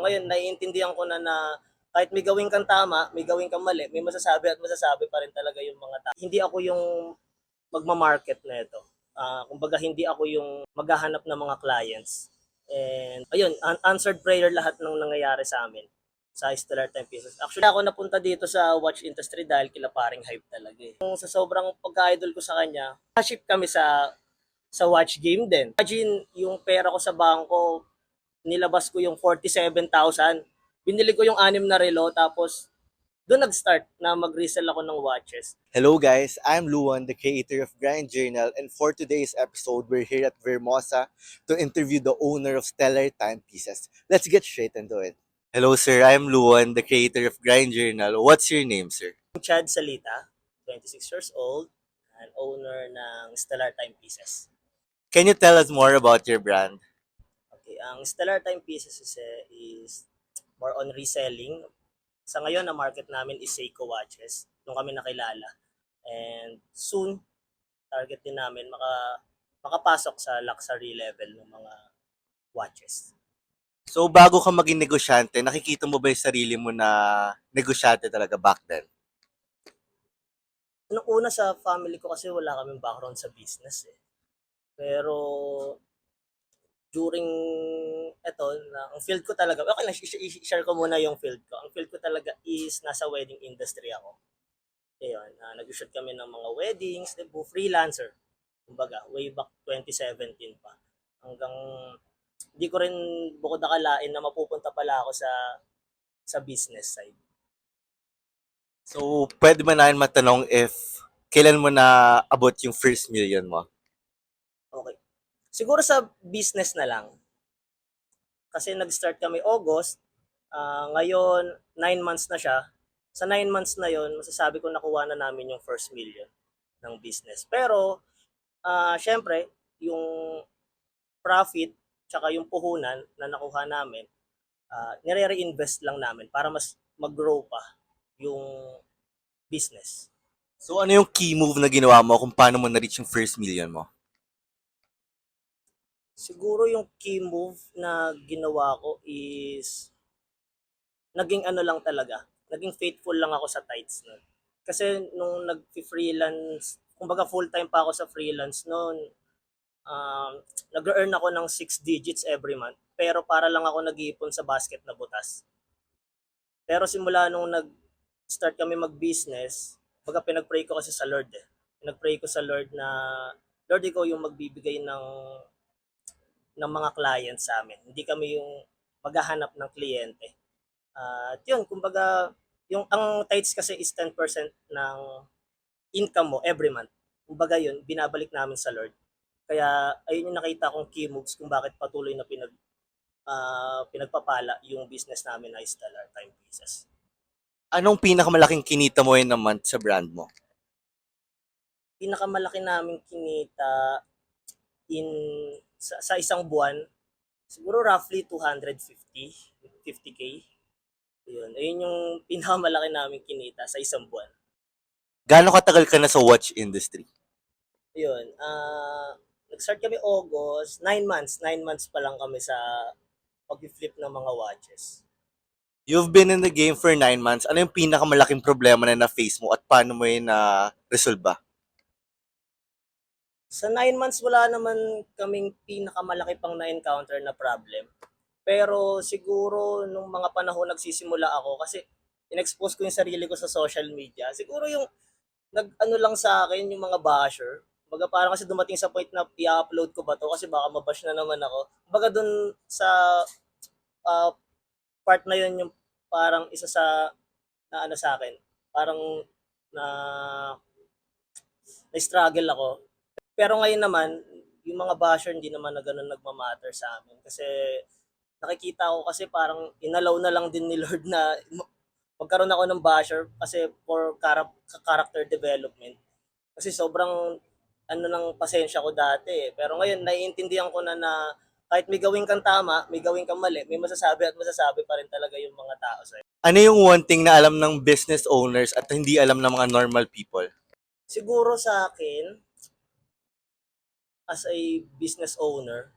ngayon, naiintindihan ko na kahit may gawin kang tama, may gawin kang mali, may masasabi at masasabi pa rin talaga yung mga tao. Hindi ako yung magma-market na ito. Kumbaga, hindi ako yung maghahanap ng mga clients. And ayun, answered prayer lahat ng nangyayari sa amin sa Stellar Time Pieces. Actually, ako napunta dito sa watch industry dahil kila paring hype talaga eh. Kung sa sobrang pagka-idol ko sa kanya, ship kami sa watch game din. Imagine, yung pera ko sa bangko, nilabas ko yung 47,000. Binili ko yung 6 na relo, tapos doon nag-start na mag-resell ako ng watches. Hello guys, I'm Luan, the creator of Grind Journal, and for today's episode, we're here at Vermosa to interview the owner of Stellar Timepieces. Let's get straight into it. Hello sir, I'm Luan, the creator of Grind Journal. What's your name, sir? Chad Salita, 26 years old, and owner ng Stellar Timepieces. Can you tell us more about your brand? Okay, ang Stellar Timepieces is more on reselling. Sa ngayon, na market namin is Seiko watches. Doon kami nakilala. And soon, target din namin makapasok sa luxury level ng mga watches. So bago ka maging negosyante, nakikita mo ba yung sarili mo na negosyante talaga back then? Nung una sa family ko kasi wala kaming background sa business eh. Pero during eto, ang field ko talaga, okay lang, i-share ko muna yung field ko. Ang field ko talaga is nasa wedding industry ako. Ayun, nag-shoot kami ng mga weddings, freelancer. Kumbaga, way back 2017 pa. Hanggang hindi ko rin bukod akalain na mapupunta pala ako sa business side. So pwede ba namin matanong if kailan mo na abot yung first million mo? Okay. Siguro sa business na lang. Kasi nag-start kami August, ngayon 9 months na siya. Sa 9 months na yon, masasabi ko nakuha na namin yung first million ng business. Pero syempre, yung profit tsaka yung puhunan na nakuha namin, nire-reinvest lang namin para mas mag-grow pa yung business. So ano yung key move na ginawa mo kung paano mo na-reach yung first million mo? Siguro yung key move na ginawa ko is naging ano lang talaga, naging faithful lang ako sa tights nun. Kasi nung nag-freelance, kumbaga full-time pa ako sa freelance noon, nag-earn ako ng 6 digits every month. Pero para lang ako nag-iipon sa basket na butas. Pero simula nung nag-start kami mag-business, baga pinag-pray ko kasi sa Lord eh. Pinag-pray ko sa Lord na, Lord, ikaw yung magbibigay ng mga clients sa amin. Hindi kami yung maghahanap ng kliyente. At yun, kumbaga, ang tights kasi is 10% ng income mo every month. Kumbaga yun, binabalik namin sa Lord. Kaya ayun yung nakita kong key moves kung bakit patuloy na pinagpapala yung business namin na Stellar Timepieces. Anong pinakamalaking kinita mo in a month sa brand mo? Pinakamalaki namin kinita in sa isang buwan, siguro roughly 50k. Yun, ayun yung pinakamalaki namin kinita sa isang buwan. Gaano katagal ka na sa watch industry? Yun, nag-start kami August, 9 months. 9 months pa lang kami sa pag-flip ng mga watches. You've been in the game for 9 months. Ano yung pinakamalaking problema na na-face mo at paano mo yun na-resolve? Sa 9 months, wala naman kaming pinakamalaki pang na-encounter na problem. Pero siguro nung mga panahon nagsisimula ako, kasi in-expose ko yung sarili ko sa social media, siguro yung nag-ano lang sa akin, yung mga basher. Baga parang kasi dumating sa point na i-upload ko ba to kasi baka mabash na naman ako. Baga dun sa ah, part na yun yung parang isa sa na ano sa akin. Parang na na-struggle ako. Pero ngayon naman, yung mga basher hindi naman na ganun nagmamatter sa amin. Kasi nakikita ko kasi parang inalaw na lang din ni Lord na magkaroon ako ng basher kasi for character development. Kasi sobrang ano ng pasensya ko dati eh. Pero ngayon, naiintindihan ko na kahit may gawin kang tama, may gawin kang mali, may masasabi at masasabi pa rin talaga yung mga tao sa'yo. Ano yung one thing na alam ng business owners at hindi alam ng mga normal people? Siguro sa akin, as a business owner,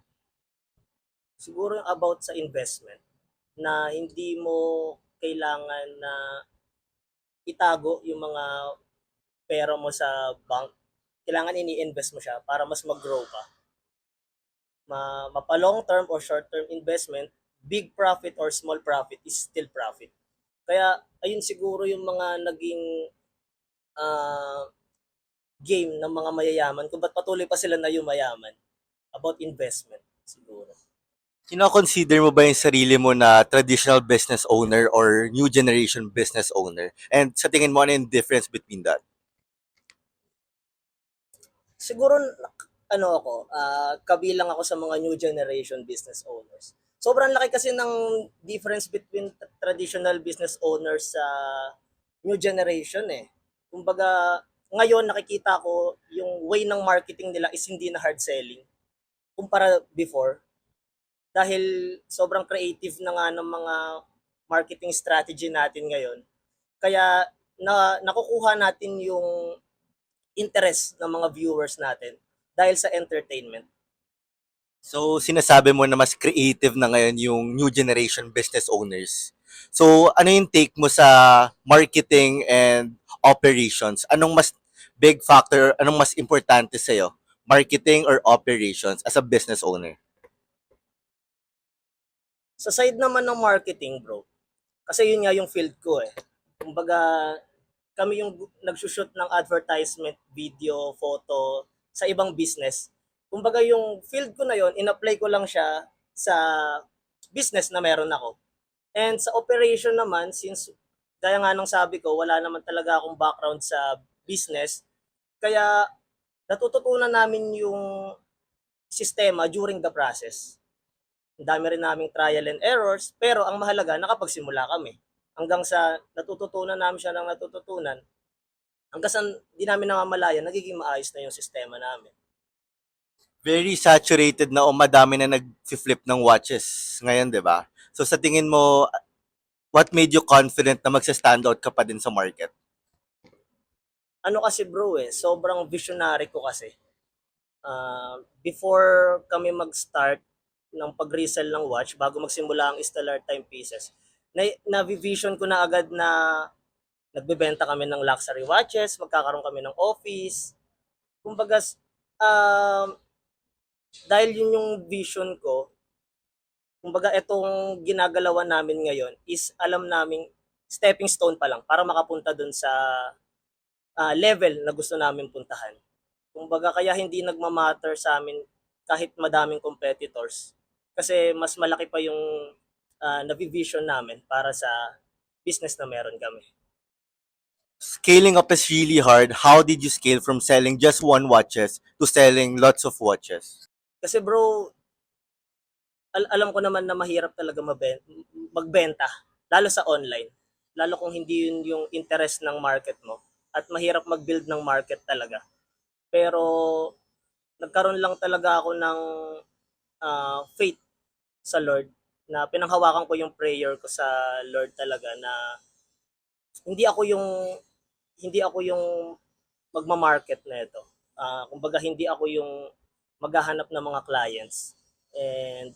siguro yung about sa investment. na hindi mo kailangan na itago yung mga pera mo sa bank. Kailangan ini-invest mo siya para mas mag-grow ka. Mapa long term or short term investment, big profit or small profit is still profit. Kaya ayun siguro yung mga naging ah, game ng mga mayayaman kung ba't patuloy pa sila na yumayaman about investment siguro. Kino-consider mo ba yung sarili mo na traditional business owner or new generation business owner? And sa tingin mo, ano yung difference between that? Siguro ano ako, kabilang ako sa mga new generation business owners. Sobrang laki kasi ng difference between traditional business owners sa new generation eh. Kumbaga, ngayon nakikita ko yung way ng marketing nila is hindi na hard selling kumpara before. Dahil sobrang creative na nga ng mga marketing strategy natin ngayon. Kaya nakukuha natin yung interest ng mga viewers natin dahil sa entertainment. So, sinasabi mo na mas creative na ngayon yung new generation business owners. So, ano yung take mo sa marketing and operations? Anong mas big factor, anong mas importante sa'yo? Marketing or operations as a business owner? Sa side naman ng marketing, bro, kasi yun nga yung field ko eh. Kumbaga, kami yung nagsushoot ng advertisement, video, photo sa ibang business. Kumbaga yung field ko na yon, in-apply ko lang siya sa business na meron ako. And sa operation naman, since gaya nga ng sabi ko, wala naman talaga akong background sa business, kaya natututunan namin yung sistema during the process. Ang dami rin naming trial and errors, pero ang mahalaga, nakapagsimula kami. Hanggang sa natututunan namin siya ng natututunan, hanggang sa di namin namamalayan, nagiging maayos na yung sistema namin. Very saturated na o madami na nag-flip ng watches ngayon, di ba? So, sa tingin mo, what made you confident na magsa-stand out ka pa din sa market? Ano kasi bro eh, sobrang visionary ko kasi. Before kami mag-start ng pag-resell ng watch, bago magsimula ang Stellar Timepieces, na-vision ko na agad na nagbebenta kami ng luxury watches, magkakaroon kami ng office. Kumbaga, um, dahil yun yung vision ko, kumbaga itong ginagalawan namin ngayon is alam naming stepping stone pa lang para makapunta dun sa level na gusto namin puntahan. Kumbaga kaya hindi nagmamatter sa amin kahit madaming competitors. Kasi mas malaki pa yung navivision namin para sa business na meron kami. Scaling up is really hard. How did you scale from selling just one watches to selling lots of watches? Kasi bro, alam ko naman na mahirap talaga magbenta, lalo sa online. Lalo kung hindi yun yung interest ng market mo. At mahirap mag-build ng market talaga. Pero nagkaroon lang talaga ako ng faith sa Lord na pinanghawakan ko yung prayer ko sa Lord talaga na hindi ako yung hindi ako yung magma-market na ito. Kumbaga hindi ako yung maghahanap ng mga clients. And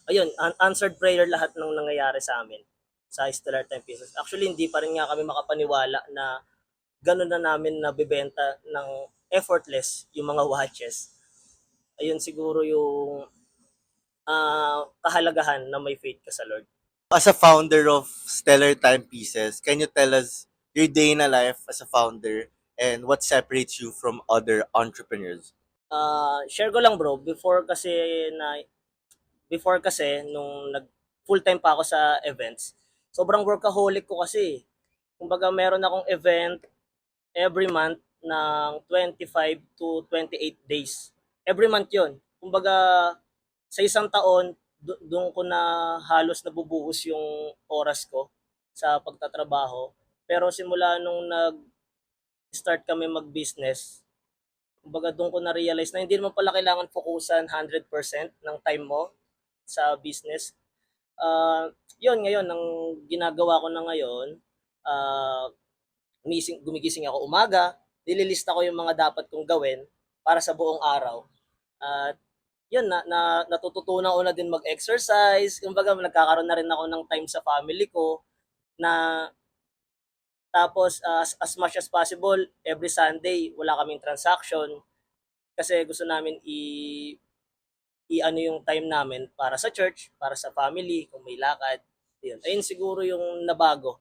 ayun, answered prayer lahat ng nangyayari sa amin sa Stellar Time Pieces. Actually, hindi pa rin nga kami makapaniwala na gano'n na namin nabibenta ng effortless yung mga watches. Ayun siguro yung kahalagahan na may faith ka sa Lord. As a founder of Stellar Timepieces, can you tell us your day in a life as a founder and what separates you from other entrepreneurs? Share ko lang bro, before kasi nung nag full-time pa ako sa events, sobrang workaholic ko kasi. Kumbaga meron akong event every month ng 25 to 28 days. Every month 'yon. Kumbaga sa isang taon, doon ko na halos nabubuhos yung oras ko sa pagtatrabaho. Pero simula nung nag-start kami mag-business, kumbaga doon ko na-realize na hindi naman pala kailangan fokusan 100% ng time mo sa business. Yun ngayon, ang ginagawa ko na ngayon, uh, gumigising ako umaga, nililista ko yung mga dapat kong gawin para sa buong araw. At yun natututunan ko na din mag-exercise. Kumbaga nagkakaroon na rin ako ng time sa family ko na tapos as much as possible every Sunday wala kaming transaction kasi gusto namin i-ano yung time namin para sa church, para sa family, kung may lakad. Yun. Ayun siguro yung nabago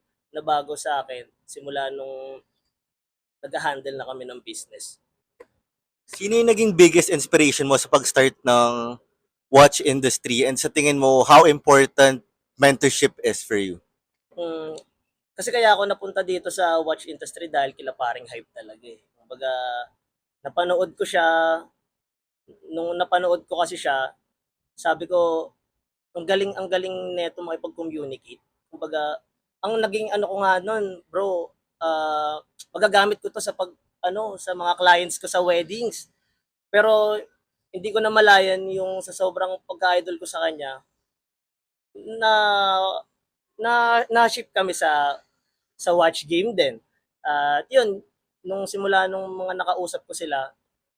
sa akin simula nung nag-handle na kami ng business. Sino yung naging biggest inspiration mo sa pag-start ng watch industry and sa tingin mo how important mentorship is for you? Mm, kasi kaya ako napunta dito sa watch industry dahil kila paring hype talaga eh. Kumbaga, napanood ko siya, nung napanood ko kasi siya, sabi ko, ang galing neto makipag-communicate. Kumbaga, ang naging ano ko nga nun, bro, magagamit ko to sa sa mga clients ko sa weddings. Pero hindi ko na malayan yung sa sobrang pagka-idol ko sa kanya na na-ship kami sa watch game din. At yun, nung simula nung mga nakausap ko sila,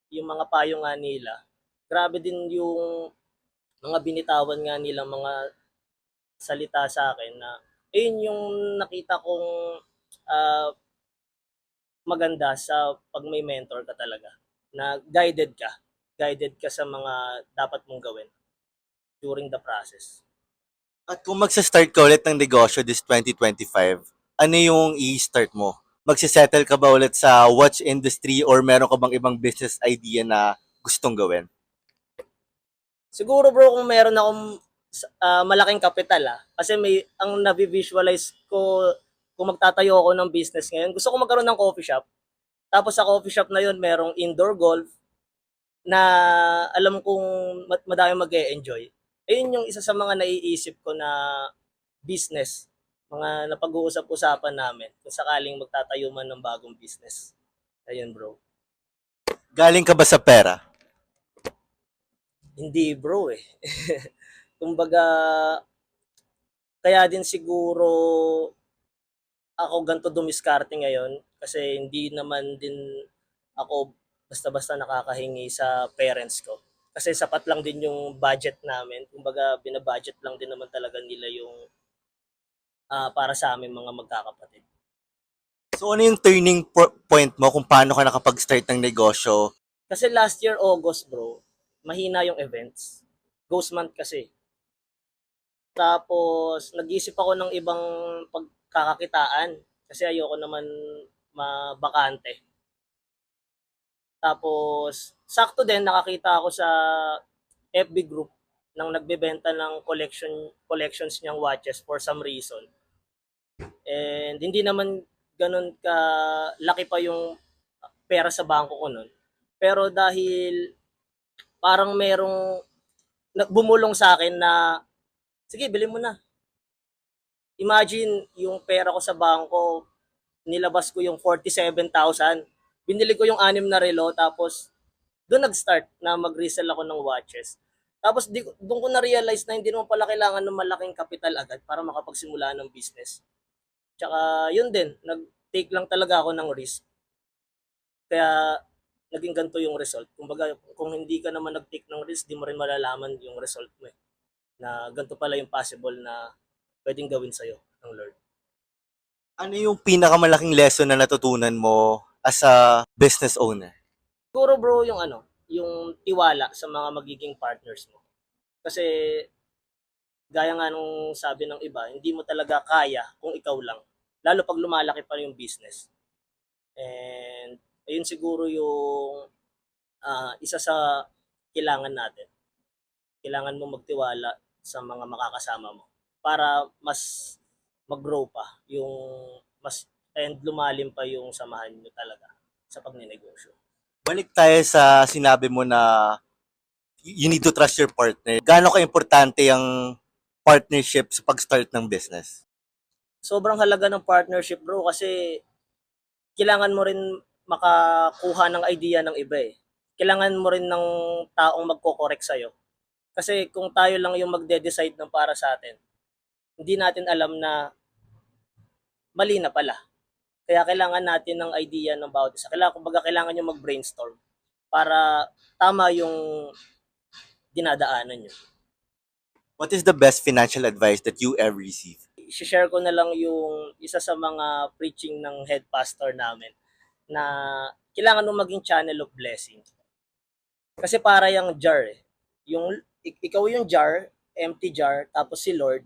yung mga payo nga nila, grabe din yung mga binitawan nga nilang mga salita sa akin na ayun yung nakita kong ah, maganda sa pag may mentor ka talaga na guided ka sa mga dapat mong gawin during the process. At kung magsa-start ka ulit ng negosyo this 2025, ano yung i-start mo? Magsisettle ka ba ulit sa watch industry or meron ka bang ibang business idea na gustong gawin? Siguro bro kung meron akong malaking kapital kasi may ang navi-visualize ko kung magtatayo ako ng business ngayon, gusto ko magkaroon ng coffee shop. Tapos sa coffee shop na yun, merong indoor golf na alam kong madami mag-e-enjoy. Ayun yung isa sa mga naiisip ko na business, mga napag-uusap-usapan namin kung sakaling magtatayo man ng bagong business. Ayun bro. Galing ka ba sa pera? Hindi bro eh. Kumbaga, kaya din siguro ako ganito dumiskarte ngayon kasi hindi naman din ako basta-basta nakakahingi sa parents ko. Kasi sapat lang din yung budget namin. Kumbaga, binabudget lang din naman talaga nila yung para sa amin mga magkakapatid. So ano yung turning point mo kung paano ka nakapag-start ng negosyo? Kasi last year, August bro, mahina yung events. Ghost month kasi. Tapos, nag-isip ako ng ibang pagkakakitaan kasi ayoko naman mabakante. Tapos, sakto din nakakita ako sa FB group ng nagbebenta ng collections niyang watches for some reason. And hindi naman ganun ka laki pa yung pera sa bangko ko nun. Pero dahil parang merong bumulong sa akin na sige, bili mo na. Imagine yung pera ko sa bangko, nilabas ko yung 47,000. Binili ko yung 6 na relo tapos doon nag-start na mag-resell ako ng watches. Tapos doon ko na-realize na hindi naman pala kailangan ng malaking kapital agad para makapagsimula ng business. Tsaka yun din, nag-take lang talaga ako ng risk. Kaya naging ganito yung result. Kumbaga, kung hindi ka naman nag-take ng risk, di mo rin malalaman yung result mo eh. Na ganito pala yung possible na pwedeng gawin sa'yo ng Lord. Ano yung pinakamalaking lesson na natutunan mo as a business owner? Siguro bro, yung yung tiwala sa mga magiging partners mo. Kasi gaya nga nung sabi ng iba, hindi mo talaga kaya kung ikaw lang. Lalo pag lumalaki pa yung business. And ayun siguro yung isa sa kailangan natin. Kailangan mo magtiwala sa mga makakasama mo para mas mag-grow pa yung mas and lumalim pa yung samahan nyo talaga sa pagnenegosyo. Balik tayo sa sinabi mo na you need to trust your partner. Gaano ka-importante ang partnership sa pag-start ng business? Sobrang halaga ng partnership bro kasi kailangan mo rin makakuha ng idea ng iba eh. Kailangan mo rin ng taong magko-correct sa'yo. Kasi kung tayo lang yung magde-decide ng para sa atin, hindi natin alam na mali na pala. Kaya kailangan natin ng idea ng bawat isa. Kumbaga kailangan yung mag-brainstorm para tama yung dinadaanan yun. What is the best financial advice that you ever received? I-share ko na lang yung isa sa mga preaching ng head pastor namin na kailangan mo maging channel of blessing. Kasi para yung jar eh. Yung, ikaw yung jar, empty jar, tapos si Lord,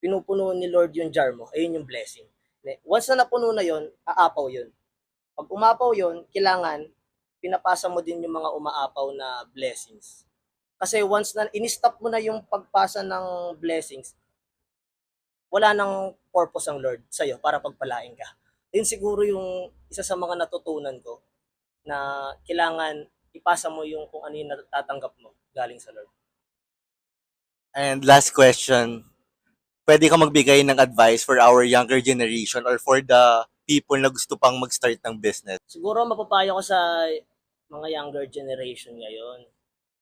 pinupuno ni Lord yung jar mo, ayun yung blessing. Once na napuno na yun, aapaw yun. Pag umapaw yun, kailangan pinapasa mo din yung mga umaapaw na blessings. Kasi once na in-stop mo na yung pagpasa ng blessings, wala nang purpose ang Lord sa'yo para pagpalain ka. Yun siguro yung isa sa mga natutunan ko na kailangan ipasa mo yung kung ano yung natatanggap mo galing sa Lord. And last question, pwede ka magbigay ng advice for our younger generation or for the people na gusto pang mag-start ng business? Siguro mapapayo ko sa mga younger generation ngayon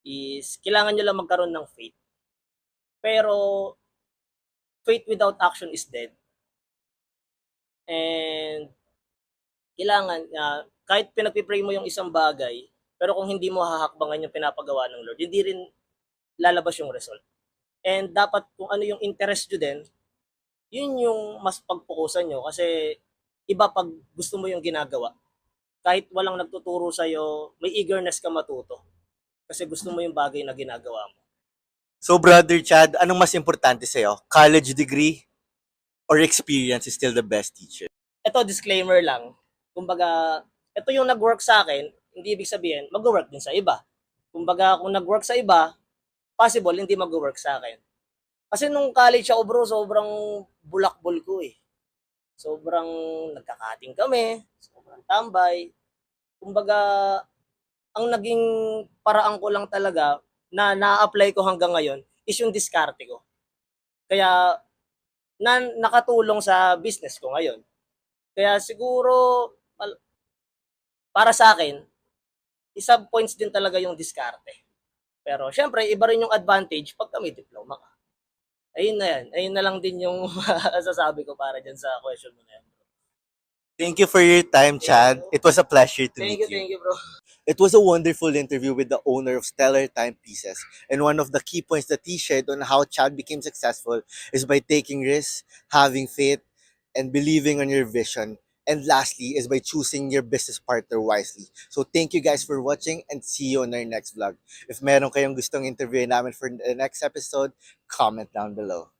is kailangan nyo lang magkaroon ng faith. Pero faith without action is dead. And kailangan kahit pinagpipray mo yung isang bagay, pero kung hindi mo hahakbangan yung pinapagawa ng Lord, hindi rin lalabas yung result. And dapat kung ano yung interest nyo din, yun yung mas pagpukusan nyo. Kasi iba pag gusto mo yung ginagawa. Kahit walang nagtuturo sa'yo, may eagerness ka matuto. Kasi gusto mo yung bagay na ginagawa mo. So Brother Chad, anong mas importante sa'yo? College degree or experience is still the best teacher? Ito, disclaimer lang. Kumbaga, ito yung nag-work sa akin, hindi ibig sabihin, mag-work din sa iba. Kumbaga, kung nag-work sa iba, possible hindi mag-work sa akin. Kasi nung college ako bro, sobrang bulakbol ko eh. Sobrang nagkakating kami, sobrang tambay. Kumbaga, ang naging paraan ko lang talaga na na-apply ko hanggang ngayon is yung diskarte ko. Kaya nakatulong sa business ko ngayon. Kaya siguro para sa akin, isa points din talaga yung diskarte. Pero syempre, iba rin yung advantage pag may diploma ka. Ayun na yan. Ayun na lang din yung masasabi ko para dyan sa question mo na yan. Thank you for your time, Chad. It was a pleasure to meet you. Thank you, bro. It was a wonderful interview with the owner of Stellar Timepieces. And one of the key points that he shared on how Chad became successful is by taking risks, having faith, and believing on your vision. And lastly is by choosing your business partner wisely. So thank you guys for watching and see you on our next vlog. If meron kayong gustong interview namin for the next episode, comment down below.